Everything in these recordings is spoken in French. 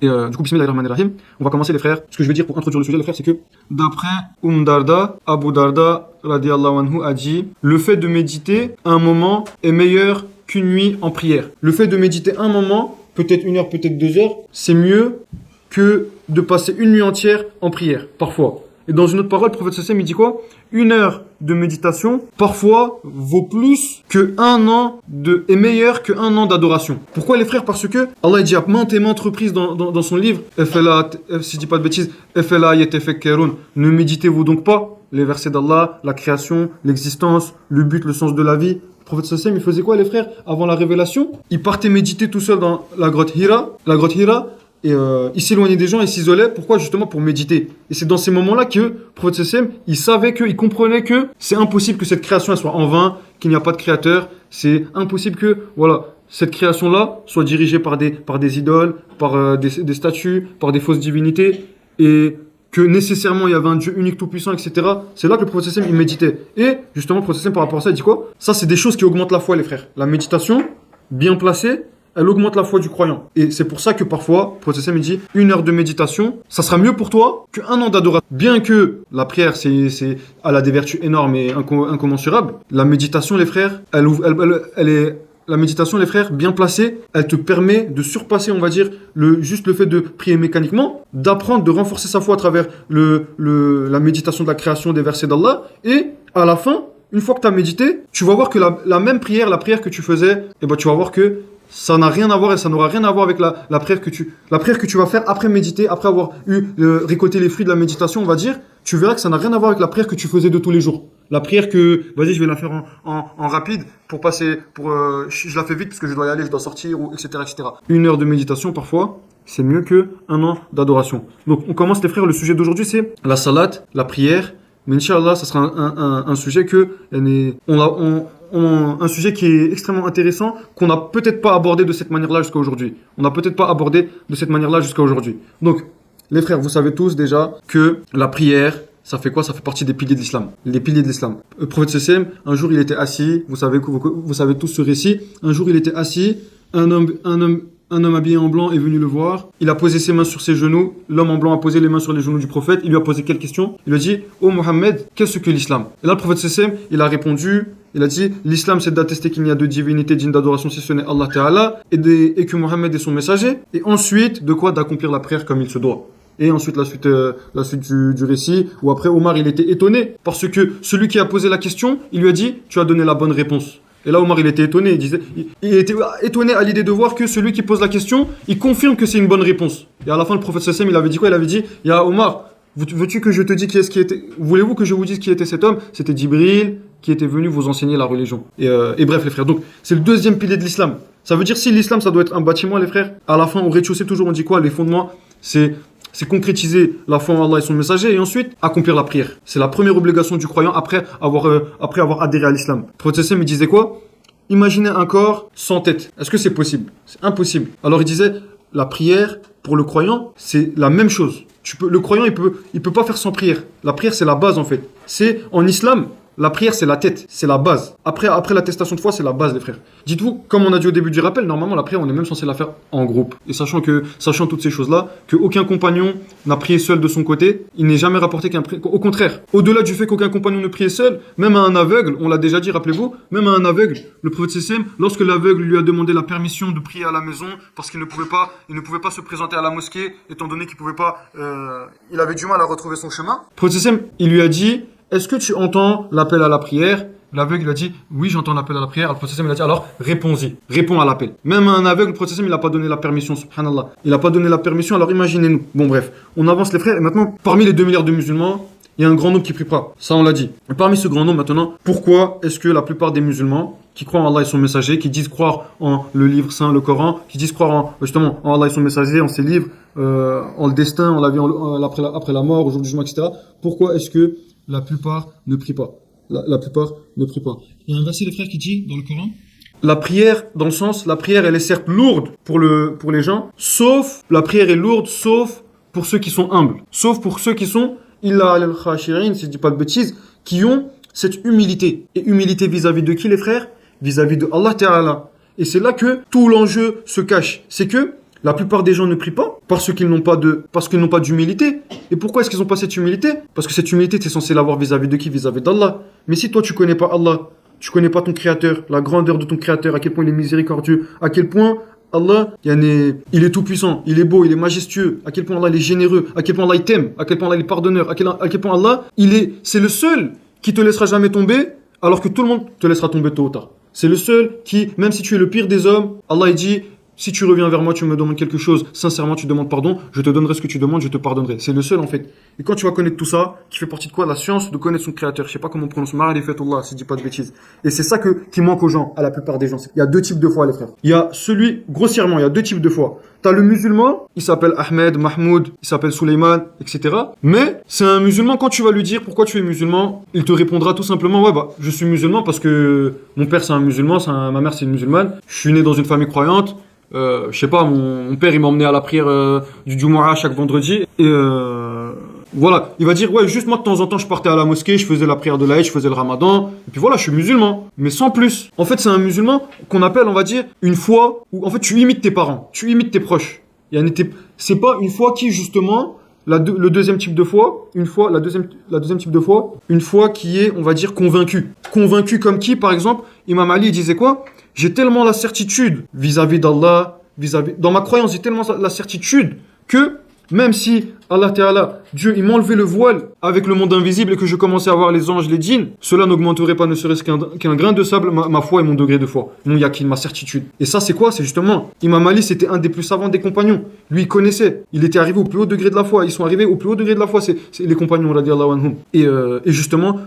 Et du coup, bismillahirrahmanirrahim, on va commencer les frères. Ce que je vais dire pour introduire le sujet, les frères, c'est que d'après Darda, Abu Darda, radiallahu anhu, a dit le fait de méditer un moment est meilleur qu'une nuit en prière. Le fait de méditer un moment, peut-être 1 heure, peut-être 2 heures, c'est mieux que de passer une nuit entière en prière, parfois. Et dans une autre parole, le prophète sallam, il dit quoi? 1 heure de méditation, parfois, vaut plus que 1 an est meilleur que 1 an d'adoration. Pourquoi les frères? Parce que Allah dit à maintes et maintes reprises dans son livre, si je dis pas de bêtises, ne méditez-vous donc pas les versets d'Allah, la création, l'existence, le but, le sens de la vie. Le prophète sallam, il faisait quoi les frères? Avant la révélation, il partait méditer tout seul dans la grotte Hira. Et il s'éloignait des gens, il s'isolait. Pourquoi? Justement pour méditer. Et c'est dans ces moments-là que le prophète sallam, il comprenait que c'est impossible que cette création elle soit en vain, qu'il n'y a pas de créateur. C'est impossible que, voilà, cette création-là soit dirigée par des idoles, par des statues, par des fausses divinités, et que nécessairement il y avait un Dieu unique tout-puissant, etc. C'est là que le prophète sallam, il méditait. Et justement, le prophète sallam, par rapport à ça, il dit quoi? Ça, c'est des choses qui augmentent la foi, les frères. La méditation, bien placée, elle augmente la foi du croyant. Et c'est pour ça que parfois, le prophète sallam, il dit 1 heure de méditation, ça sera mieux pour toi qu'1 an d'adoration. Bien que la prière, elle a des vertus énormes et incommensurables, la méditation, les frères, la méditation, les frères, bien placée, elle te permet de surpasser, on va dire, juste le fait de prier mécaniquement, d'apprendre, de renforcer sa foi à travers la méditation de la création des versets d'Allah. Et à la fin, une fois que tu as médité, tu vas voir que la même prière, la prière que tu faisais, tu vas voir que ça n'a rien à voir et ça n'aura rien à voir avec la prière que tu vas faire après méditer, après avoir récolté les fruits de la méditation, on va dire. Tu verras que ça n'a rien à voir avec la prière que tu faisais de tous les jours. La prière vas-y, je vais la faire en rapide pour passer, je la fais vite parce que je dois y aller, je dois sortir, etc., etc. 1 heure de méditation, parfois, c'est mieux que 1 an d'adoration. Donc, on commence, les frères, le sujet d'aujourd'hui, c'est la salat, la prière. Mais Inch'Allah, ça sera un sujet un sujet qui est extrêmement intéressant, qu'on n'a peut-être pas abordé de cette manière-là jusqu'à aujourd'hui. Donc, les frères, vous savez tous déjà que la prière, ça fait quoi? Ça fait partie des piliers de l'islam. Les piliers de l'islam. Le prophète sallam, un jour il était assis, vous savez tous ce récit, un jour il était assis, un homme habillé en blanc est venu le voir. Il a posé ses mains sur ses genoux. L'homme en blanc a posé les mains sur les genoux du prophète. Il lui a posé quelle question? Il lui a dit: ô Mohammed, qu'est-ce que l'islam? Et là, le prophète sallam, il a répondu. Il a dit: l'islam, c'est d'attester qu'il n'y a de divinité digne d'adoration si ce n'est Allah Ta'ala, et que Mohammed est son messager. Et ensuite, de quoi? D'accomplir la prière comme il se doit. Et ensuite, la suite du récit, où après Omar, il était étonné, parce que celui qui a posé la question, il lui a dit: tu as donné la bonne réponse. Et là, Omar, il était étonné. Il était étonné à l'idée de voir que celui qui pose la question, il confirme que c'est une bonne réponse. Et à la fin, le prophète sallam, il avait dit quoi? Il avait dit: Ya Omar, veux-tu que je te dise voulez-vous que je vous dise qui était cet homme? C'était Djibril qui était venu vous enseigner la religion. Et bref, les frères. Donc, c'est le deuxième pilier de l'islam. Ça veut dire, si l'islam, ça doit être un bâtiment, les frères, à la fin, au rez-de-chaussée, toujours, on dit quoi? Les fondements, c'est concrétiser la foi en Allah et son messager, et ensuite accomplir la prière. C'est la première obligation du croyant après avoir adhéré à l'islam. Le prophète sallam, il disait quoi? Imaginez un corps sans tête. Est-ce que c'est possible? C'est impossible. Alors il disait, la prière pour le croyant, c'est la même chose. Le croyant, il peut pas faire sans prière. La prière, c'est la base en fait. C'est en islam. La prière, c'est la tête, c'est la base. Après l'attestation de foi, c'est la base, les frères. Dites-vous, comme on a dit au début du rappel, normalement, la prière, on est même censé la faire en groupe. Et sachant toutes ces choses-là, qu'aucun compagnon n'a prié seul de son côté, il n'est jamais rapporté au contraire. Au-delà du fait qu'aucun compagnon ne priait seul, même à un aveugle, on l'a déjà dit, rappelez-vous, même à un aveugle, le prophète sallam, lorsque l'aveugle lui a demandé la permission de prier à la maison, parce qu'il ne pouvait pas se présenter à la mosquée, étant donné qu'il il avait du mal à retrouver son chemin. Le prophète sallam, il lui a dit: est-ce que tu entends l'appel à la prière? L'aveugle, il a dit: oui, j'entends l'appel à la prière. Le prophète sallam, il a dit: alors, réponds à l'appel. Même à un aveugle, le prophète sallam, il n'a pas donné la permission, subhanallah. Il n'a pas donné la permission, alors imaginez-nous. Bon, bref, on avance, les frères, et maintenant, parmi les 2 milliards de musulmans, il y a un grand nombre qui prie pas. Ça, on l'a dit. Et parmi ce grand nombre, maintenant, pourquoi est-ce que la plupart des musulmans qui croient en Allah et son messager, qui disent croire en le livre saint, le Coran, qui disent croire en Allah et son messager, en ses livres, en le destin, en la vie après la mort, au jour du jugement, etc., pourquoi est-ce que la plupart ne prient pas? La plupart ne prient pas. Il y a un verset, les frères, qui dit dans le Coran: la prière, dans le sens, la prière, elle est certes lourde pour les gens, la prière est lourde, sauf pour ceux qui sont humbles. Sauf pour ceux qui sont, illa al-khashirin, si je dis pas de bêtises, qui ont cette humilité. Et humilité vis-à-vis de qui, les frères? Vis-à-vis de Allah Ta'ala. Et c'est là que tout l'enjeu se cache. C'est que La plupart des gens ne prient pas parce qu'ils n'ont pas d'humilité. Et pourquoi est-ce qu'ils n'ont pas cette humilité? Parce que cette humilité, tu es censé l'avoir vis-à-vis de qui? Vis-à-vis d'Allah. Mais si toi, tu connais pas Allah, tu connais pas ton Créateur, la grandeur de ton Créateur, à quel point il est miséricordieux, à quel point Allah, il est tout puissant, il est beau, il est majestueux, à quel point Allah il est généreux, à quel point Allah il t'aime, à quel point Allah il est pardonneur, à quel point Allah, c'est le seul qui te laissera jamais tomber, alors que tout le monde te laissera tomber tôt ou tard. C'est le seul qui, même si tu es le pire des hommes, Allah il dit, si tu reviens vers moi, tu me demandes quelque chose, sincèrement tu demandes pardon, je te donnerai ce que tu demandes, je te pardonnerai. C'est le seul en fait. Et quand tu vas connaître tout ça, qui fait partie de quoi? La science de connaître son Créateur. Je sais pas comment on prononce, Ma'rifatullah, si je dis pas de bêtises. Et c'est ça qui manque aux gens, à la plupart des gens. Il y a deux types de foi, les frères. Il y a grossièrement, il y a deux types de foi. T'as le musulman, il s'appelle Ahmed, Mahmoud, il s'appelle Suleiman, etc. Mais c'est un musulman, quand tu vas lui dire pourquoi tu es musulman, il te répondra tout simplement, ouais je suis musulman parce que mon père c'est un musulman, ma mère c'est une musulmane, je suis né dans une famille croyante. Je sais pas, mon père il m'emmenait à la prière du Jumu'ah chaque vendredi et voilà, il va dire ouais juste moi de temps en temps je partais à la mosquée, je faisais la prière de l'Aïd, je faisais le Ramadan et puis voilà je suis musulman, mais sans plus. En fait c'est un musulman qu'on appelle on va dire une foi où en fait tu imites tes parents, tu imites tes proches. C'est pas une foi qui justement le deuxième type de foi, la deuxième type de foi, une foi qui est on va dire convaincue comme qui par exemple Imam Ali il disait quoi? J'ai tellement la certitude vis-à-vis d'Allah, dans ma croyance, j'ai tellement la certitude que même si Allah Ta'ala, Dieu, il m'enlevait le voile avec le monde invisible et que je commençais à voir les anges, les djinns, cela n'augmenterait pas ne serait-ce qu'un grain de sable ma foi et mon degré de foi, mon yakin, ma certitude. Et ça, c'est quoi? C'est justement, Imam Ali, c'était un des plus savants des compagnons. Lui, il connaissait, il était arrivé au plus haut degré de la foi. Ils sont arrivés au plus haut degré de la foi, c'est les compagnons, radiallahu anhum. Et justement,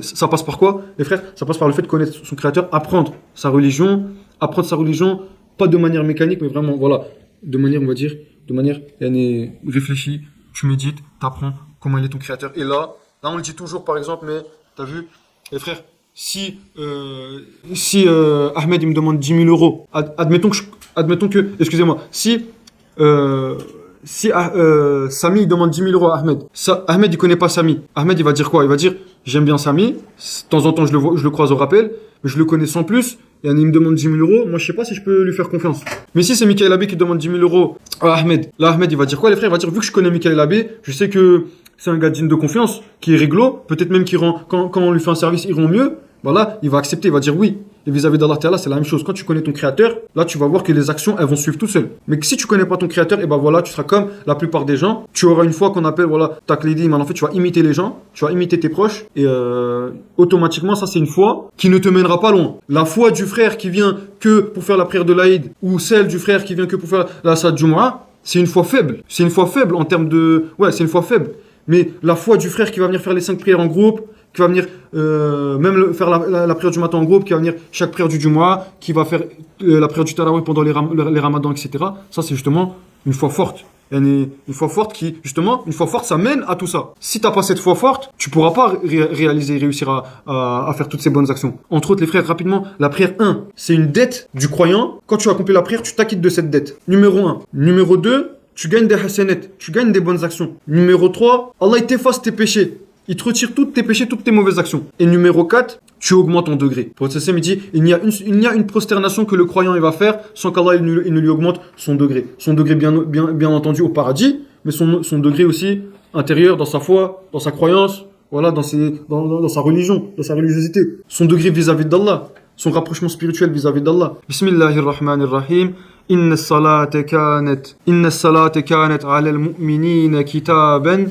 ça passe par quoi, les frères? Ça passe par le fait de connaître son Créateur, apprendre sa religion, pas de manière mécanique, mais vraiment, voilà, de manière, on va dire, réfléchie, tu médites, t'apprends comment il est ton Créateur. Et là, on le dit toujours, par exemple, mais t'as vu, les frères, si Ahmed il me demande 10 000 euros, admettons que, excusez-moi, si Samy il demande 10 000 euros à Ahmed, Ahmed il connaît pas Samy. Ahmed il va dire quoi? Il va dire j'aime bien Samy, de temps en temps je le croise au rappel, mais je le connais sans plus. Et il me demande 10 000 euros, moi je sais pas si je peux lui faire confiance. Mais si c'est Michael Abbé qui demande 10 000 euros à Ahmed, là Ahmed il va dire quoi les frères? Il va dire vu que je connais Michael Abbé, je sais que c'est un gars digne de confiance, qui est réglo, peut-être même quand on lui fait un service il rend mieux. Voilà, il va accepter, il va dire oui. Et vis-à-vis d'Allah Ta'ala, c'est la même chose. Quand tu connais ton Créateur, là, tu vas voir que les actions, elles vont suivre tout seul. Mais que si tu connais pas ton Créateur, et ben voilà, tu seras comme la plupart des gens. Tu auras une foi qu'on appelle, voilà, taqlidi. En fait, tu vas imiter les gens, tu vas imiter tes proches. Et automatiquement, ça, c'est une foi qui ne te mènera pas loin. La foi du frère qui vient que pour faire la prière de l'Aïd, ou celle du frère qui vient que pour faire la Salat Jumu'ah, c'est une foi faible. C'est une foi faible en termes de... Ouais, c'est une foi faible. Mais la foi du frère qui va venir faire les 5 prières en groupe, qui va venir faire la prière du matin en groupe, qui va venir chaque prière du Jumu'ah, qui va faire la prière du Tarawih pendant les Ramadans, etc. Ça, c'est justement une foi forte. Une foi forte ça mène à tout ça. Si t'as pas cette foi forte, tu pourras pas réussir à faire toutes ces bonnes actions. Entre autres, les frères, rapidement, la prière 1, c'est une dette du croyant. Quand tu accomplis la prière, tu t'acquittes de cette dette. Numéro 1. Numéro 2, tu gagnes des hasanat, tu gagnes des bonnes actions. Numéro 3, Allah il t'efface tes péchés. Il te retire tous tes péchés, toutes tes mauvaises actions. Et numéro 4, tu augmentes ton degré. Le prophète il dit, il n'y a une prosternation que le croyant il va faire sans qu'Allah il ne lui augmente son degré. Son degré bien entendu au paradis, mais son degré aussi intérieur dans sa foi, dans sa croyance, voilà, dans sa religion, dans sa religiosité. Son degré vis-à-vis d'Allah, son rapprochement spirituel vis-à-vis d'Allah. Bismillahirrahmanirrahim. Inna salata kanat ala al-mu'minina kitaban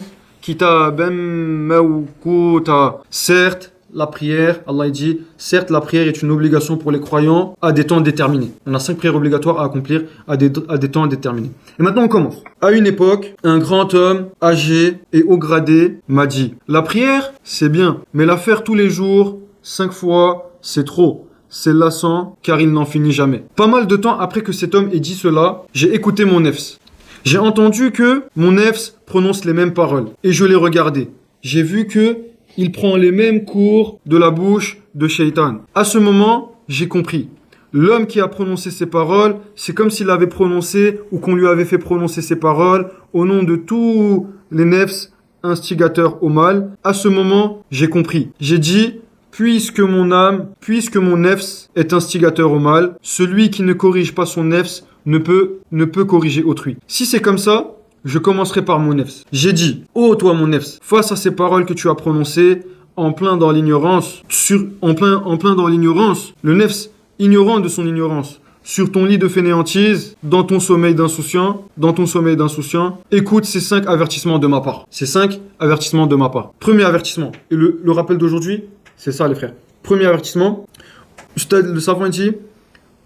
mawquta. Certes, la prière, Allah dit, certes, la prière est une obligation pour les croyants à des temps déterminés. On a 5 prières obligatoires à accomplir à des temps déterminés. Et maintenant, on commence. À une époque, un grand homme, âgé et haut gradé, m'a dit, la prière, c'est bien, mais la faire tous les jours, 5 fois, c'est trop. C'est lassant, car il n'en finit jamais. Pas mal de temps après que cet homme ait dit cela, j'ai écouté mon nefs. J'ai entendu que mon nefs prononce les mêmes paroles. Et je l'ai regardé. J'ai vu que il prend les mêmes cours de la bouche de Shaitan. À ce moment, j'ai compris. L'homme qui a prononcé ces paroles, c'est comme s'il avait prononcé ou qu'on lui avait fait prononcer ces paroles au nom de tous les nefs instigateurs au mal. À ce moment, j'ai compris. J'ai dit, puisque mon nefs est instigateur au mal, celui qui ne corrige pas son nefs ne peut corriger autrui. Si c'est comme ça, je commencerai par mon nefs. J'ai dit, ô toi mon nefs, face à ces paroles que tu as prononcées, en plein dans l'ignorance, en plein dans l'ignorance, le nefs ignorant de son ignorance, sur ton lit de fainéantise, dans ton sommeil d'insouciant, écoute ces 5 avertissements de ma part. Ces 5 avertissements de ma part. Premier avertissement, et le rappel d'aujourd'hui, c'est ça les frères. Premier avertissement, le savant dit,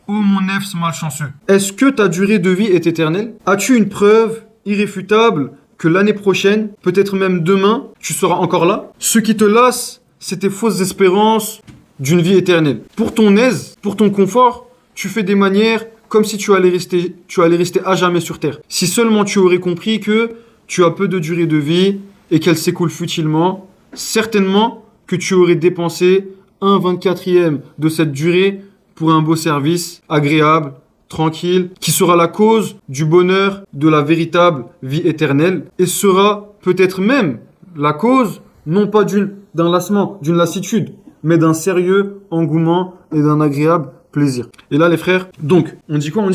ô mon nefs malchanceux, est-ce que ta durée de vie est éternelle? As-tu une preuve irréfutable que l'année prochaine, peut-être même demain, tu seras encore là? Ce qui te lasse, c'est tes fausses espérances d'une vie éternelle. Pour ton aise, pour ton confort, tu fais des manières comme si tu allais rester à jamais sur terre. Si seulement tu aurais compris que tu as peu de durée de vie et qu'elle s'écoule futilement, certainement que tu aurais dépensé 1/24e de cette durée pour un beau service agréable, tranquille, qui sera la cause du bonheur de la véritable vie éternelle et sera peut-être même la cause, non pas d'un lassement, d'une lassitude, mais d'un sérieux engouement et d'un agréable plaisir. Et là, les frères, donc, on dit quoi? On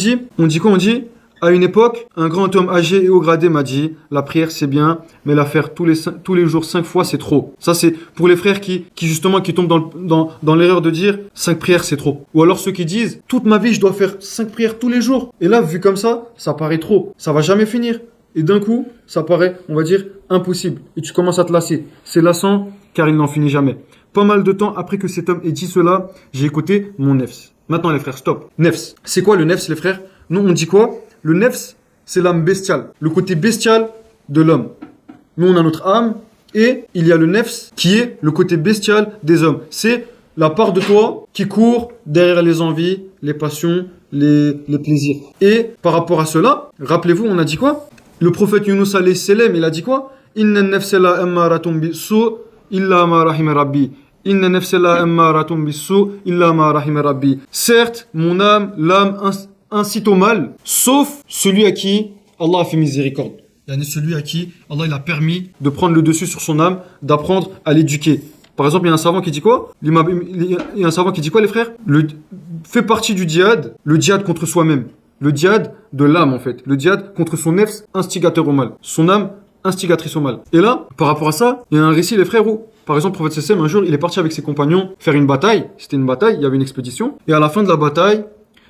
dit, à une époque, un grand homme âgé et haut gradé m'a dit, la prière c'est bien, mais la faire tous les jours 5 fois c'est trop. Ça c'est pour les frères qui tombent dans l'erreur de dire 5 prières c'est trop. Ou alors ceux qui disent, toute ma vie je dois faire 5 prières tous les jours. Et là, vu comme ça paraît trop. Ça va jamais finir. Et d'un coup, ça paraît, on va dire, impossible. Et tu commences à te lasser. C'est lassant, car il n'en finit jamais. Pas mal de temps après que cet homme ait dit cela, j'ai écouté mon nefs. Maintenant les frères, stop. Nefs. C'est quoi le nefs les frères? Nous on dit quoi? Le nefs, c'est l'âme bestiale. Le côté bestial de l'homme. Nous on a notre âme et il y a le nefs qui est le côté bestial des hommes. C'est la part de toi qui court derrière les envies, les passions, les plaisirs. Et par rapport à cela, rappelez-vous, on a dit quoi? Le prophète Yunus alayhi salam, il a dit quoi? Inna nafsa la ammaratun bisu illa ma rahima rabbi. Inna nafsa la ammaratun bisu illa ma rahima rabbi. Certes, mon âme, l'âme incite au mal, sauf celui à qui Allah a fait miséricorde. Celui à qui Allah il a permis de prendre le dessus sur son âme, d'apprendre à l'éduquer. Par exemple, il y a un savant qui dit quoi? Il y a un savant qui dit quoi, les frères? Fait partie du djihad, le djihad contre soi-même. Le djihad de l'âme, en fait. Le djihad contre son nefs instigateur au mal. Son âme instigatrice au mal. Et là, par rapport à ça, il y a un récit, les frères, où, par exemple, le prophète Sessem, un jour, il est parti avec ses compagnons faire une bataille. C'était une bataille, il y avait une expédition. Et à la fin de la bataille,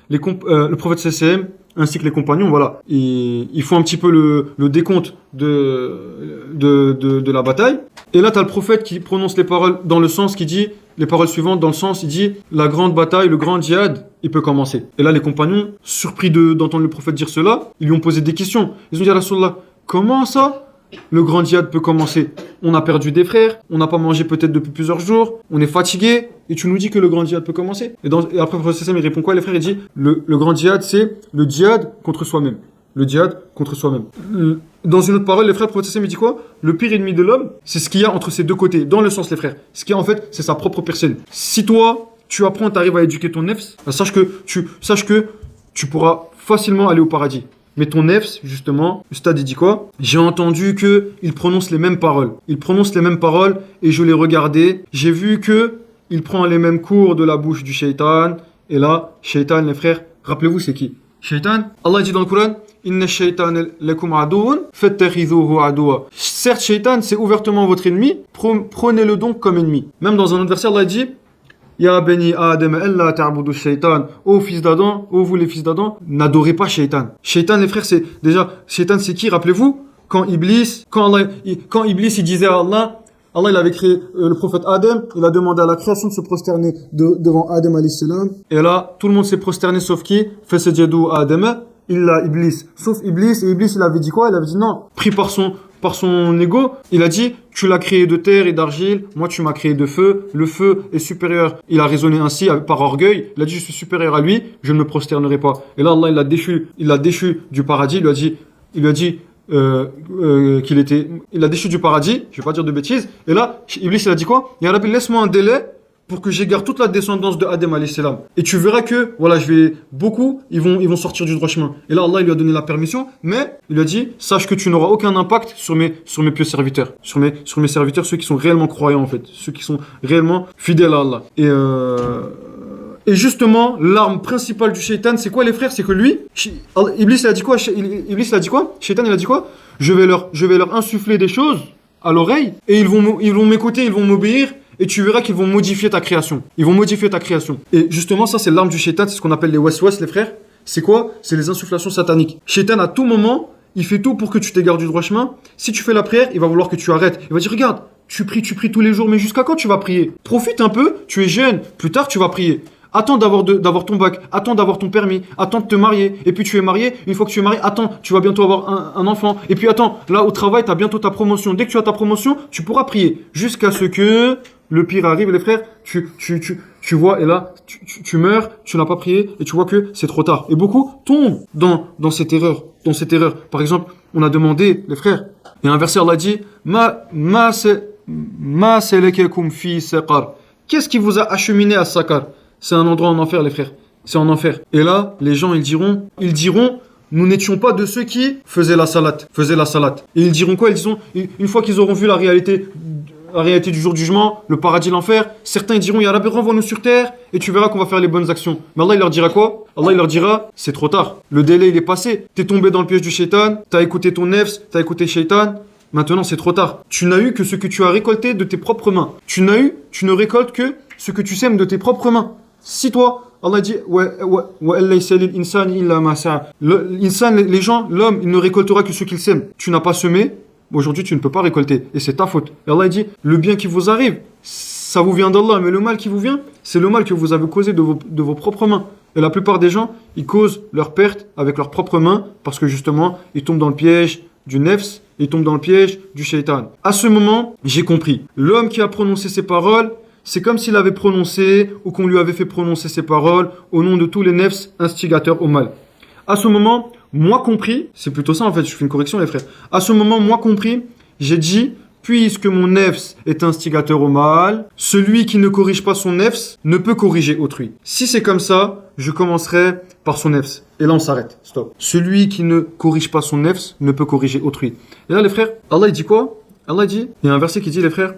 le prophète Sessem, ainsi que les compagnons, voilà, ils font un petit peu le décompte de la bataille. Et là, tu as le prophète qui prononce les paroles dans le sens qui dit, les paroles suivantes dans le sens, il dit, la grande bataille, le grand djihad, il peut commencer. Et là, les compagnons, surpris d'entendre le prophète dire cela, ils lui ont posé des questions. Ils ont dit à Rasulallah, comment ça, le grand djihad peut commencer? On a perdu des frères, on n'a pas mangé peut-être depuis plusieurs jours, on est fatigué, et tu nous dis que le grand djihad peut commencer? Et après, le prophète il répond quoi, les frères? Il dit, le grand djihad, c'est le djihad contre soi-même. Le djihad contre soi-même. Dans une autre parole, les frères, le prophète il dit quoi? Le pire ennemi de l'homme, c'est ce qu'il y a entre ces deux côtés. Dans le sens, les frères. Ce qu'il y a en fait, c'est sa propre personne. Si toi, tu apprends, tu arrives à éduquer ton nefs, sache que tu pourras facilement aller au paradis. Mais ton nefs, justement, le stade, il dit quoi? J'ai entendu qu'il prononce les mêmes paroles. Il prononce les mêmes paroles et je l'ai regardé. J'ai vu il prend les mêmes cours de la bouche du shaitan. Et là, shaitan, les frères, rappelez-vous, c'est qui? Shaitan, Allah dit dans le Coran, Inna shaitan lakum aduun, fattakhidhuhu aduwa. Certes, shaitan, c'est ouvertement votre ennemi, prenez-le donc comme ennemi. Même dans un autre verset, Allah dit, Ya bani Adam, alla ta'budu shaitan. Ô fils d'Adam, ô vous les fils d'Adam, n'adorez pas shaitan. Shaitan, les frères, shaitan, c'est qui? Rappelez-vous, quand Iblis, il disait à Allah, il avait créé le prophète Adam, il a demandé à la création de se prosterner devant Adam alayhi salam. Et là, tout le monde s'est prosterné sauf qui? Fasajadu Adam, illa Iblis. Sauf Iblis, et Iblis il avait dit quoi? Il avait dit non, pris par son ego, il a dit, tu l'as créé de terre et d'argile, moi tu m'as créé de feu, le feu est supérieur. Il a raisonné ainsi par orgueil, il a dit je suis supérieur à lui, je ne me prosternerai pas. Et là Allah il l'a déchu du paradis, il lui a dit il a déchu du paradis, je vais pas dire de bêtises. Et là, Iblis il a dit quoi? Ya Rabbi, laisse-moi un délai pour que j'égare toute la descendance de Adam alayhi salam. Et tu verras que, voilà, ils vont sortir du droit chemin. Et là, Allah, il lui a donné la permission, mais il lui a dit, sache que tu n'auras aucun impact sur mes pieux serviteurs. Sur mes serviteurs, ceux qui sont réellement croyants, en fait. Ceux qui sont réellement fidèles à Allah. Et justement, l'arme principale du shaitan, c'est quoi les frères? C'est que lui, Iblis il a dit quoi? Iblis il a dit quoi? Shaitan il a dit quoi? Je vais leur insuffler des choses à l'oreille et ils vont m'écouter, ils vont m'obéir et tu verras qu'ils vont modifier ta création. Ils vont modifier ta création. Et justement, ça c'est l'arme du shaitan, c'est ce qu'on appelle les waswas les frères. C'est quoi? C'est les insufflations sataniques. Shaitan à tout moment, il fait tout pour que tu t'égares du droit chemin. Si tu fais la prière, il va vouloir que tu arrêtes. Il va dire regarde, tu pries tous les jours, mais jusqu'à quand tu vas prier? Profite un peu, tu es jeune, plus tard tu vas prier. Attends d'avoir ton bac, attends d'avoir ton permis, attends de te marier, et puis tu es marié, une fois que tu es marié, attends, tu vas bientôt avoir un enfant, et puis attends, là au travail, tu as bientôt ta promotion. Dès que tu as ta promotion, tu pourras prier, jusqu'à ce que le pire arrive, les frères, tu vois, et là, tu meurs, tu n'as pas prié, et tu vois que c'est trop tard. Et beaucoup tombent dans cette erreur, Par exemple, on a demandé, les frères, et un verset, Allah dit, Ma salakakum fi saqar. Qu'est-ce qui vous a acheminé à Sakar? C'est un endroit en enfer, les frères. C'est en enfer. Et là, les gens, ils diront, nous n'étions pas de ceux qui faisaient la salate. Et ils diront quoi? Ils diront, une fois qu'ils auront vu la réalité du jour du jugement, le paradis, l'enfer, certains ils diront, Ya Rabbi, renvoie-nous sur terre et tu verras qu'on va faire les bonnes actions. Mais Allah, il leur dira quoi? Allah, il leur dira, c'est trop tard. Le délai, il est passé. T'es tombé dans le piège du shaitan, t'as écouté ton nefs, t'as écouté shaitan. Maintenant, c'est trop tard. Tu n'as eu que ce que tu as récolté de tes propres mains. Tu ne récoltes que ce que tu sèmes de tes propres mains. Si toi, Allah dit, l'insan, les gens, l'homme, il ne récoltera que ce qu'il sème. Tu n'as pas semé, aujourd'hui tu ne peux pas récolter. Et c'est ta faute. Et Allah dit, le bien qui vous arrive, ça vous vient d'Allah, mais le mal qui vous vient, c'est le mal que vous avez causé de vos propres mains. Et la plupart des gens, ils causent leur perte avec leurs propres mains, parce que justement, ils tombent dans le piège du nefs, ils tombent dans le piège du shaitan. À ce moment, j'ai compris. L'homme qui a prononcé ces paroles, c'est comme s'il avait prononcé ou qu'on lui avait fait prononcer ces paroles au nom de tous les nefs instigateurs au mal. À ce moment, moi compris, c'est plutôt ça en fait, je fais une correction les frères. À ce moment, moi compris, j'ai dit, puisque mon nefs est instigateur au mal, celui qui ne corrige pas son nefs ne peut corriger autrui. Si c'est comme ça, je commencerai par son nefs. Et là on s'arrête, stop. Celui qui ne corrige pas son nefs ne peut corriger autrui. Et là les frères, Allah il dit quoi? Allah dit, il y a un verset qui dit les frères,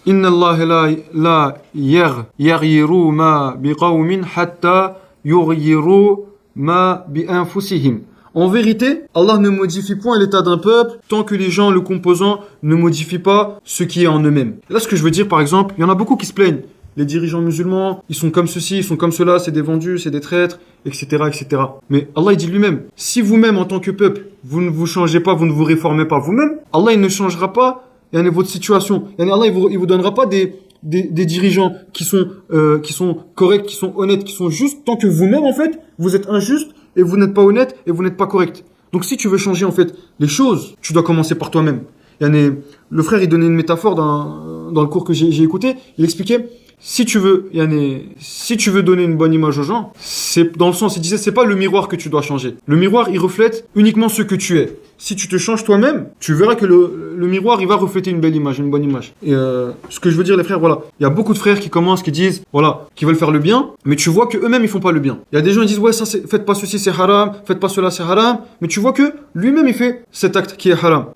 Inna Allah la yaghyiru ma biqawmin hatta yughyiru ma bi anfusihim. En vérité, Allah ne modifie point l'état d'un peuple tant que les gens, le composant, ne modifient pas ce qui est en eux-mêmes. Là, ce que je veux dire, par exemple, il y en a beaucoup qui se plaignent. Les dirigeants musulmans, ils sont comme ceci, ils sont comme cela, c'est des vendus, c'est des traîtres, etc., etc. Mais Allah, il dit lui-même, si vous-même, en tant que peuple, vous ne vous changez pas, vous ne vous réformez pas vous-même, Allah, il ne changera pas votre situation. Allah, il vous donnera pas des dirigeants qui sont corrects, qui sont honnêtes, qui sont justes, tant que vous-même, en fait, vous êtes injuste, et vous n'êtes pas honnête, et vous n'êtes pas correct. Donc, si tu veux changer, en fait, les choses, tu dois commencer par toi-même. Le frère, il donnait une métaphore dans le cours que j'ai écouté. Il expliquait, si tu veux donner une bonne image aux gens, c'est dans le sens, il disait, c'est pas le miroir que tu dois changer. Le miroir, il reflète uniquement ce que tu es. Si tu te changes toi-même, tu verras que le miroir, il va refléter une belle image, une bonne image. Et ce que je veux dire, les frères, voilà, il y a beaucoup de frères qui commencent, qui disent, voilà, qui veulent faire le bien, mais tu vois que eux-mêmes ils font pas le bien. Il y a des gens qui disent, ouais, ça, faites pas ceci, c'est haram, faites pas cela, c'est haram, mais tu vois que lui-même il fait cet acte qui est haram,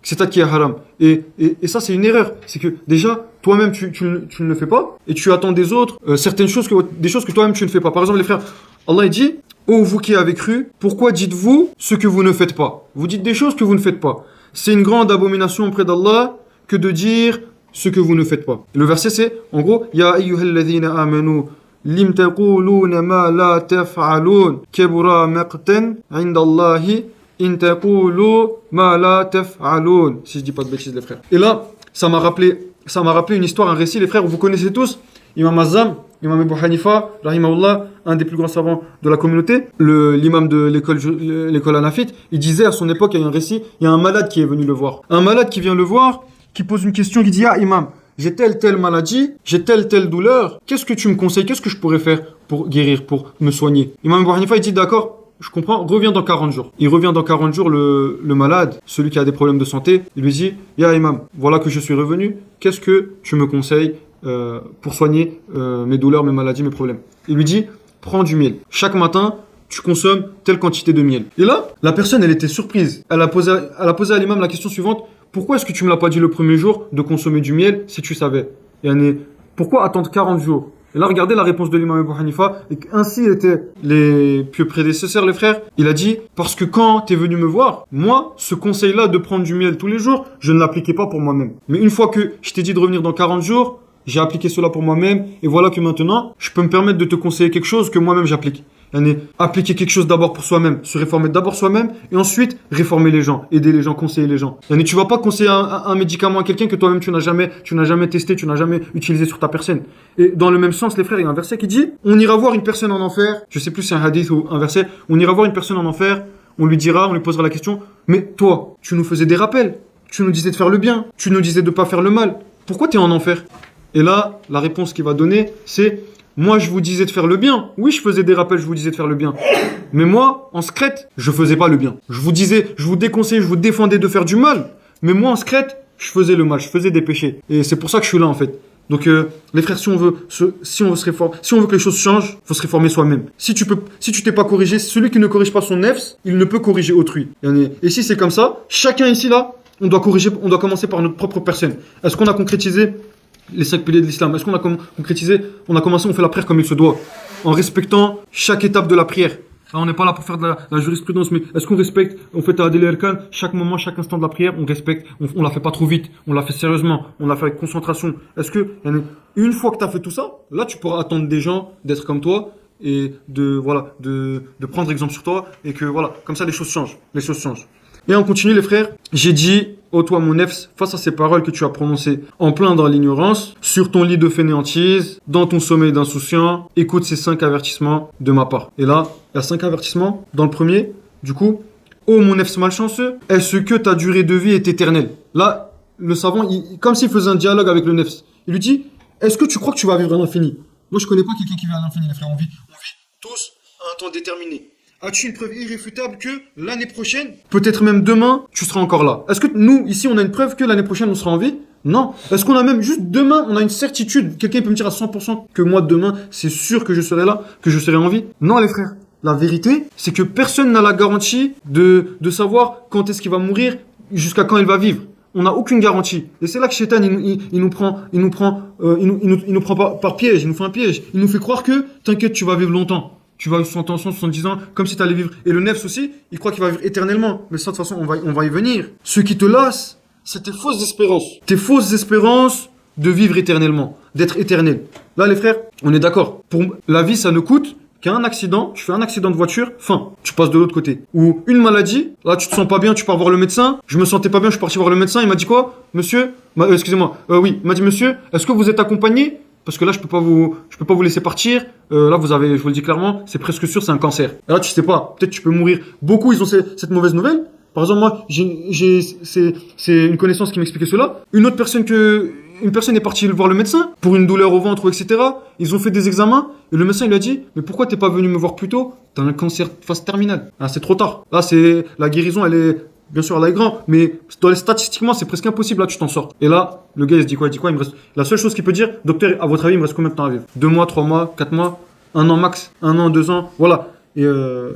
Et ça, c'est une erreur. C'est que déjà, toi-même, tu ne le fais pas, et tu attends des autres des choses que toi-même tu ne fais pas. Par exemple, les frères, Allah il dit, ô vous qui avez cru, pourquoi dites-vous ce que vous ne faites pas? Vous dites des choses que vous ne faites pas. C'est une grande abomination auprès d'Allah que de dire ce que vous ne faites pas. Le verset c'est, en gros, Ya ayyuhalladhina amanu lim taquluna ma la taf'alun kabura maqtan 'inda Allahi in taqulu ma la taf'alun. Si je dis pas de bêtises les frères. Et là, ça m'a rappelé une histoire, un récit les frères, vous connaissez tous Imam Azam, Imam Abu Hanifa, rahimahullah, un des plus grands savants de la communauté, l'imam de l'école hanafite, il disait à son époque, il y a un récit, il y a un malade qui est venu le voir. Un malade qui vient le voir, qui pose une question, qui dit, ah imam, j'ai telle maladie, j'ai telle douleur, qu'est-ce que tu me conseilles, qu'est-ce que je pourrais faire pour guérir, pour me soigner? Imam Abu Hanifa, il dit, d'accord, je comprends, reviens dans 40 jours. Il revient dans 40 jours, le malade, celui qui a des problèmes de santé, il lui dit, ya imam, voilà que je suis revenu, qu'est-ce que tu me conseilles pour soigner mes douleurs, mes maladies, mes problèmes? Il lui dit, prends du miel. Chaque matin, tu consommes telle quantité de miel. Et là, la personne, elle était surprise. Elle a posé à l'imam la question suivante, pourquoi est-ce que tu me l'as pas dit le premier jour de consommer du miel si tu savais? Pourquoi attendre 40 jours? Et là, regardez la réponse de l'imam Abu Hanifa. Et ainsi étaient les pieux prédécesseurs, les frères. Il a dit, parce que quand t'es venu me voir, moi, ce conseil-là de prendre du miel tous les jours, je ne l'appliquais pas pour moi-même. Mais une fois que je t'ai dit de revenir dans 40 jours, j'ai appliqué cela pour moi-même. Et voilà que maintenant, je peux me permettre de te conseiller quelque chose que moi-même j'applique. Appliquer quelque chose d'abord pour soi-même, se réformer d'abord soi-même, et ensuite réformer les gens, aider les gens, conseiller les gens. Tu vas pas conseiller un médicament à quelqu'un que toi-même tu n'as jamais testé, tu n'as jamais utilisé sur ta personne. Et dans le même sens, les frères, il y a un verset qui dit, on ira voir une personne en enfer, je sais plus si c'est un hadith ou un verset, on ira voir une personne en enfer, on lui posera la question, mais toi, tu nous faisais des rappels, tu nous disais de faire le bien, tu nous disais de pas faire le mal, pourquoi t'es en enfer? Et là, la réponse qu'il va donner, c'est, moi, je vous disais de faire le bien. Oui, je faisais des rappels, je vous disais de faire le bien. Mais moi, en secrète, je faisais pas le bien. Je vous déconseillais, je vous défendais de faire du mal. Mais moi, en secrète, je faisais le mal, je faisais des péchés. Et c'est pour ça que je suis là, en fait. Donc, les frères, si on veut se réformer, si on veut que les choses changent, faut se réformer soi-même. Si tu t'es pas corrigé, celui qui ne corrige pas son nefs, il ne peut corriger autrui. Et si c'est comme ça, chacun ici, là, on doit commencer par notre propre personne. Est-ce qu'on a concrétisé les 5 piliers de l'islam? Est-ce qu'on a concrétisé? On a commencé, on fait la prière comme il se doit, en respectant chaque étape de la prière. Là, on n'est pas là pour faire de la jurisprudence, mais est-ce qu'on respecte? On fait Ta'adil al-Arkan, chaque moment, chaque instant de la prière, on respecte. On la fait pas trop vite, on la fait sérieusement, on la fait avec concentration. Est-ce que, une fois que tu as fait tout ça, là, tu pourras attendre des gens d'être comme toi et de prendre exemple sur toi, et que voilà, comme ça, les choses changent. Et on continue, les frères. J'ai dit, ô toi mon nefs, face à ces paroles que tu as prononcées en plein dans l'ignorance, sur ton lit de fainéantise, dans ton sommeil d'insouciant, écoute ces 5 avertissements de ma part. Et là, il y a 5 avertissements. Dans le premier, du coup, ô mon nefs malchanceux, est-ce que ta durée de vie est éternelle? Là, le savant, comme s'il faisait un dialogue avec le nefs. Il lui dit, est-ce que tu crois que tu vas vivre à l'infini? Moi, je connais pas quelqu'un qui vit à l'infini, les frères. On vit tous à un temps déterminé. As-tu une preuve irréfutable que l'année prochaine, peut-être même demain, tu seras encore là? Est-ce que nous, ici, on a une preuve que l'année prochaine, on sera en vie? Non. Est-ce qu'on a même juste demain, on a une certitude? Quelqu'un peut me dire à 100% que moi, demain, c'est sûr que je serai là, que je serai en vie? Non, les frères. La vérité, c'est que personne n'a la garantie de savoir quand est-ce qu'il va mourir, jusqu'à quand il va vivre. On n'a aucune garantie. Et c'est là que Shaitan, il nous prend par piège, il nous fait un piège. Il nous fait croire que, t'inquiète, tu vas vivre longtemps. Tu vas 60 ans, 70 ans, comme si tu allais vivre. Et le nefs aussi, il croit qu'il va vivre éternellement. Mais ça, de toute façon, on va y venir. Ce qui te lasse, c'est tes fausses espérances. Tes fausses espérances de vivre éternellement, d'être éternel. Là, les frères, on est d'accord. Pour la vie, ça ne coûte qu'un accident. Tu fais un accident de voiture, fin. Tu passes de l'autre côté. Ou une maladie, là, tu te sens pas bien, tu pars voir le médecin. Je me sentais pas bien, je suis parti voir le médecin. Il m'a dit quoi? Monsieur, excusez-moi. Oui, il m'a dit, monsieur, est-ce que vous êtes accompagné? Parce que là, je peux pas vous laisser partir. Là, je vous le dis clairement, c'est presque sûr, c'est un cancer. Et là, tu sais pas, peut-être tu peux mourir. Beaucoup, ils ont cette mauvaise nouvelle. Par exemple, moi, c'est une connaissance qui m'expliquait cela. Une personne est partie voir le médecin pour une douleur au ventre, etc. Ils ont fait des examens et le médecin il lui a dit, mais pourquoi t'es pas venu me voir plus tôt? T'as un cancer phase terminale. Ah, c'est trop tard. Là, la guérison, elle est, bien sûr, elle est grande, mais statistiquement, c'est presque impossible. Là, tu t'en sors. Et là, le gars, il se dit quoi? Il me reste, la seule chose qu'il peut dire, docteur, à votre avis, il me reste combien de temps à vivre? 2 mois, 3 mois, 4 mois, 1 an max, 1 an, 2 ans, voilà. Et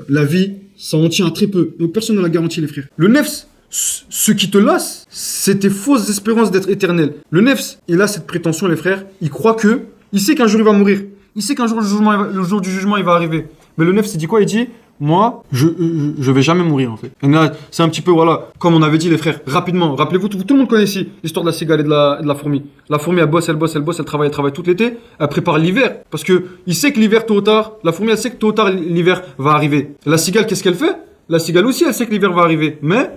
la vie, ça en tient à très peu. Donc, personne ne la garantit, les frères. Le nefs, ce qui te lasse, c'est tes fausses espérances d'être éternel. Le nefs, il a cette prétention, les frères. Il sait qu'un jour il va mourir. Il sait qu'un jour le jour du jugement, il va arriver. Mais le nefs, il dit quoi? Il dit, moi, je vais jamais mourir, en fait. Et là, c'est un petit peu, voilà, comme on avait dit, les frères, rapidement. Rappelez-vous, tout le monde connaît ici l'histoire de la cigale et de la fourmi. La fourmi, elle bosse, elle travaille tout l'été. Elle prépare l'hiver. Parce que il sait que l'hiver, tôt ou tard, la fourmi, elle sait que tôt ou tard, l'hiver va arriver. La cigale, qu'est-ce qu'elle fait? La cigale aussi, elle sait que l'hiver va arriver. Mais,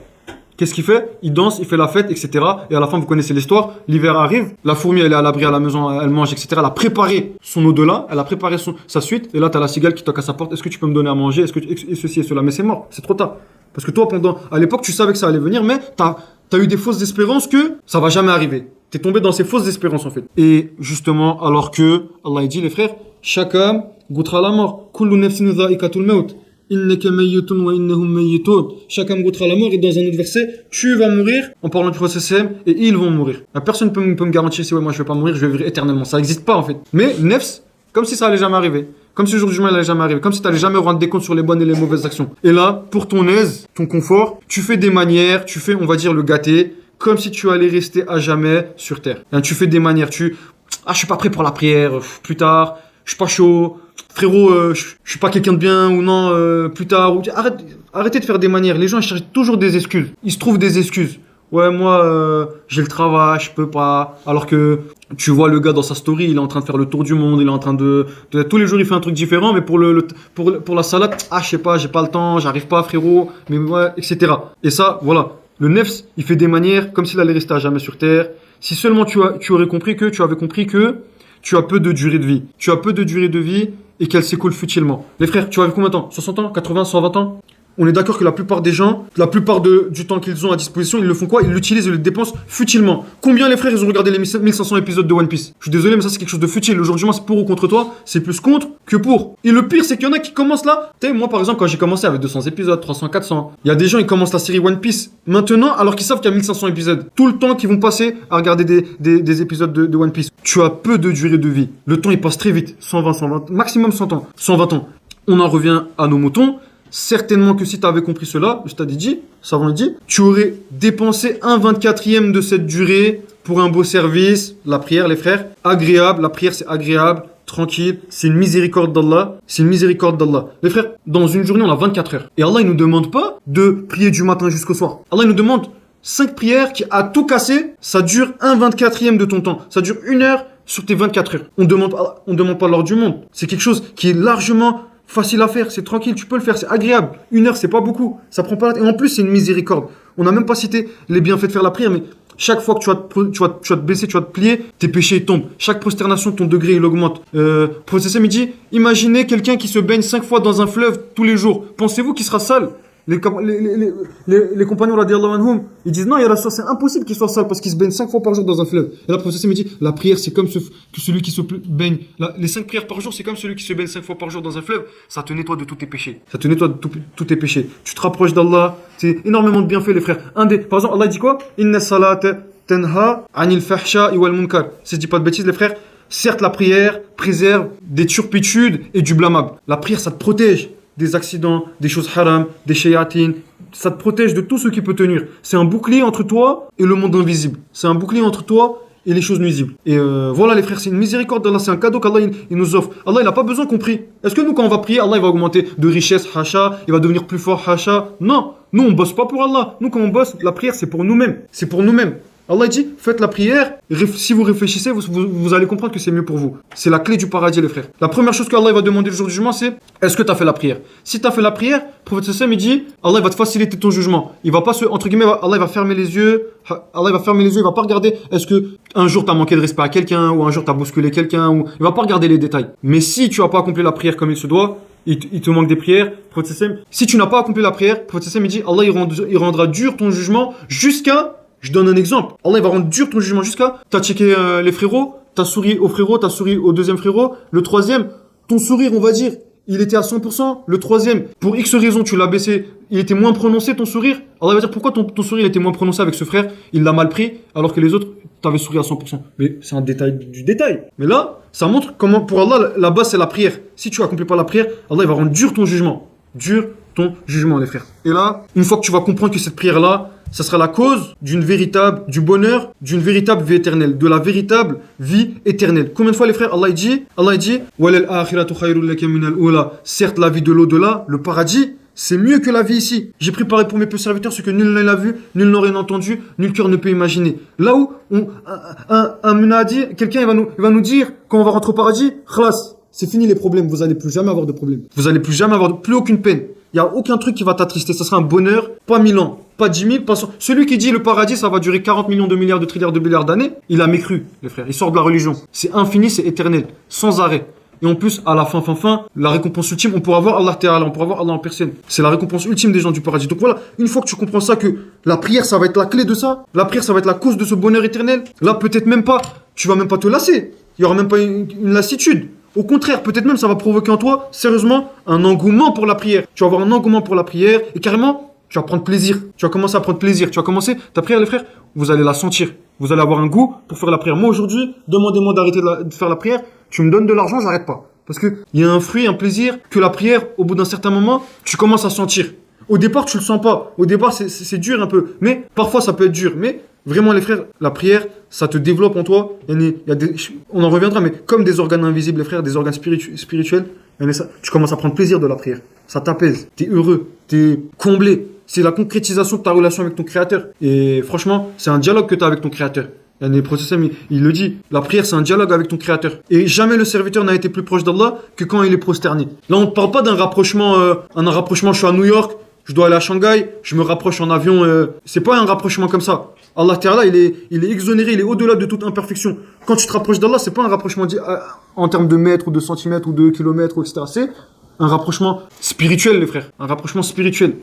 qu'est-ce qu'il fait? Il danse, il fait la fête, etc. Et à la fin, vous connaissez l'histoire. L'hiver arrive, la fourmi, elle est à l'abri à la maison, elle mange, etc. Elle a préparé son au-delà, elle a préparé sa suite. Et là, t'as la cigale qui toque à sa porte. Est-ce que tu peux me donner à manger? Et ceci et cela? Mais c'est mort, c'est trop tard. Parce que toi, à l'époque, tu savais que ça allait venir, mais t'as eu des fausses espérances que ça va jamais arriver. T'es tombé dans ces fausses espérances, en fait. Et justement, alors que, Allah il dit, les frères, chaque âme goûtera la mort. Kullu nafsin dha'iqatul maut. Innaka mayyitun wa innahum mayyitun. Chacun goûtera la mort. Et dans un autre verset, tu vas mourir en parlant du prophète et ils vont mourir. Personne peut me garantir si moi je vais pas mourir, je vais vivre éternellement. Ça n'existe pas en fait. Mais nefs, comme si ça allait jamais arriver. Comme si le jour du jugement allait jamais arriver. Comme si tu allais jamais rendre des comptes sur les bonnes et les mauvaises actions. Et là, pour ton aise, ton confort, tu fais des manières, tu fais, on va dire, le gâté, comme si tu allais rester à jamais sur terre. Tu fais des manières, je suis pas prêt pour la prière, plus tard. je suis pas chaud, frérot, je suis pas quelqu'un de bien, ou non, plus tard. Arrêtez de faire des manières. Les gens, ils cherchent toujours des excuses. Ils se trouvent des excuses. Ouais, moi, j'ai le travail, je peux pas. Alors que tu vois le gars dans sa story, il est en train de faire le tour du monde, il est en train tous les jours, il fait un truc différent, mais pour la salade, je sais pas, j'ai pas le temps, j'arrive pas, frérot, mais ouais, etc. Et ça, voilà. Le nefs, il fait des manières comme s'il allait rester à jamais sur terre. Si seulement tu avais compris que tu as peu de durée de vie. Tu as peu de durée de vie et qu'elle s'écoule futilement. Les frères, tu as combien de temps? 60 ans? 80? 120 ans? On est d'accord que la plupart des gens, du temps qu'ils ont à disposition, ils le font quoi? Ils l'utilisent, ils le dépensent futilement. Combien les frères, ils ont regardé les 1500 épisodes de One Piece? Je suis désolé, mais ça c'est quelque chose de futile. Aujourd'hui, c'est pour ou contre toi, c'est plus contre que pour. Et le pire, c'est qu'il y en a qui commencent là. Tu sais, moi par exemple, quand j'ai commencé avec 200 épisodes, 300, 400, il y a des gens, ils commencent la série One Piece maintenant, alors qu'ils savent qu'il y a 1500 épisodes. Tout le temps qu'ils vont passer à regarder des épisodes de One Piece. Tu as peu de durée de vie. Le temps, il passe très vite. 120, maximum 100 ans. 120 ans. On en revient à nos moutons. Certainement que si tu avais compris cela, je t'avais dit, savant dit, tu aurais dépensé 1/24e de cette durée pour un beau service. La prière, les frères, agréable. La prière, c'est agréable, tranquille. C'est une miséricorde d'Allah. C'est une miséricorde d'Allah. Les frères, dans une journée, on a 24 heures. Et Allah, il nous demande pas de prier du matin jusqu'au soir. Allah, il nous demande 5 prières qui, à tout casser, ça dure 1/24e de ton temps. Ça dure 1 heure sur tes 24 heures. On demande pas l'ordre du monde. C'est quelque chose qui est largement facile à faire, c'est tranquille, tu peux le faire, c'est agréable. 1 heure, c'est pas beaucoup. Ça prend pas la tête. Et en plus, c'est une miséricorde. On n'a même pas cité les bienfaits de faire la prière, mais chaque fois que tu vas te baisser, tu vas te plier, tes péchés tombent. Chaque prosternation, ton degré, il augmente. Professeur me dit, imaginez quelqu'un qui se baigne 5 fois dans un fleuve tous les jours. Pensez-vous qu'il sera sale? Les compagnons radiallahu anhum, ils disent non, c'est impossible qu'il soit sale parce qu'il se baigne 5 fois par jour dans un fleuve. Et la professeur me dit, la prière c'est comme celui qui se baigne. Les 5 prières par jour, c'est comme celui qui se baigne 5 fois par jour dans un fleuve. Ça te nettoie de tous tes péchés. Ça te nettoie de tous tes péchés. Tu te rapproches d'Allah. C'est énormément de bienfaits, les frères. Par exemple, Allah dit quoi? Inna salata tanha anil fahsha wal munkar. Si je dis pas de bêtises, les frères. Certes, la prière préserve des turpitudes et du blâmable. La prière, ça te protège des accidents, des choses haram, des shayatines. Ça te protège de tout ce qui peut te nuire. C'est un bouclier entre toi et le monde invisible. C'est un bouclier entre toi et les choses nuisibles. Et voilà les frères, c'est une miséricorde d'Allah, c'est un cadeau qu'Allah il nous offre. Allah il n'a pas besoin qu'on prie. Est-ce que nous quand on va prier, Allah il va augmenter de richesse, hacha, il va devenir plus fort, hacha? Non, nous on bosse pas pour Allah. Nous quand on bosse, la prière c'est pour nous-mêmes. C'est pour nous-mêmes. Allah dit, faites la prière, si vous réfléchissez, vous allez comprendre que c'est mieux pour vous. C'est la clé du paradis, les frères. La première chose qu'Allah va demander le jour du jugement, c'est, est-ce que tu as fait la prière? Si tu as fait la prière, le prophète Sassam, il dit, Allah va te faciliter ton jugement. Il va pas entre guillemets, Allah va fermer les yeux, il va pas regarder, est-ce que un jour tu as manqué de respect à quelqu'un, ou un jour tu as bousculé quelqu'un, ou il va pas regarder les détails. Mais si tu as pas accompli la prière comme il se doit, il te manque des prières, prophète Sassam, si tu n'as pas accompli la prière, prophète Sassam, il dit, Allah il rendra dur ton jugement jusqu'à. Je donne un exemple. Allah il va rendre dur ton jugement jusqu'à. T'as checké les frérots, t'as souri au frérot, t'as souri au deuxième frérot, le troisième, ton sourire, on va dire, il était à 100%. Le troisième, pour X raison, tu l'as baissé, il était moins prononcé ton sourire. Allah va dire pourquoi ton sourire était moins prononcé avec ce frère, il l'a mal pris, alors que les autres, t'avais souri à 100%. Mais c'est un détail du détail. Mais là, ça montre comment pour Allah, la base c'est la prière. Si tu accomplis pas la prière, Allah il va rendre dur ton jugement. Dur ton jugement, les frères. Et là, une fois que tu vas comprendre que cette prière-là, ça sera la cause du bonheur, d'une véritable vie éternelle, de la véritable vie éternelle. Combien de fois les frères, Allah dit, Walal akhiratu khayrun laka minal ula. Certes, la vie de l'au-delà, le paradis, c'est mieux que la vie ici. J'ai préparé pour mes peu serviteurs ce que nul n'a vu, nul n'aurait entendu, nul cœur ne peut imaginer. Là où un munadi, quelqu'un il va nous dire, quand on va rentrer au paradis, khlas, c'est fini les problèmes, vous allez plus jamais avoir de problèmes. Vous allez plus jamais avoir plus aucune peine. Il n'y a aucun truc qui va t'attrister. Ça sera un bonheur, pas 1000 ans, pas 10 000, pas 100. Celui qui dit le paradis, ça va durer 40 millions de milliards de trilliards de milliards d'années, il a mécru, les frères. Il sort de la religion. C'est infini, c'est éternel, sans arrêt. Et en plus, à la fin, la récompense ultime, on pourra voir Allah Ta'ala, on pourra voir Allah en personne. C'est la récompense ultime des gens du paradis. Donc voilà, une fois que tu comprends ça, que la prière, ça va être la clé de ça, la prière, ça va être la cause de ce bonheur éternel, là, peut-être même pas, tu vas même pas te lasser. Il y aura même pas une lassitude. Au contraire, peut-être même ça va provoquer en toi, sérieusement, un engouement pour la prière. Tu vas avoir un engouement pour la prière et carrément, tu vas prendre plaisir. Tu vas commencer à prendre plaisir. Tu vas commencer ta prière, les frères, vous allez la sentir. Vous allez avoir un goût pour faire la prière. Moi, aujourd'hui, demandez-moi d'arrêter de faire la prière. Tu me donnes de l'argent, j'arrête pas. Parce que il y a un fruit, un plaisir que la prière, au bout d'un certain moment, tu commences à sentir. Au départ, tu le sens pas. Au départ, c'est dur un peu. Mais parfois, ça peut être dur. Mais Vraiment, les frères, la prière, ça te développe en toi. On en reviendra, mais comme des organes invisibles, les frères, des organes spirituels, tu commences à prendre plaisir de la prière. Ça t'apaise, t'es heureux, t'es comblé. C'est la concrétisation de ta relation avec ton Créateur. Et franchement, c'est un dialogue que tu as avec ton Créateur. Le prophète, il le dit, la prière c'est un dialogue avec ton Créateur. Et jamais le serviteur n'a été plus proche d'Allah que quand il est prosterné. Là on ne parle pas d'un rapprochement, je suis à New York, je dois aller à Shanghai, je me rapproche en avion. C'est pas un rapprochement comme ça. Allah Ta'ala, il est exonéré, il est au-delà de toute imperfection. Quand tu te rapproches d'Allah, c'est pas un rapprochement en termes de mètres ou de centimètres ou de kilomètres, etc. C'est un rapprochement spirituel, les frères. Un rapprochement spirituel.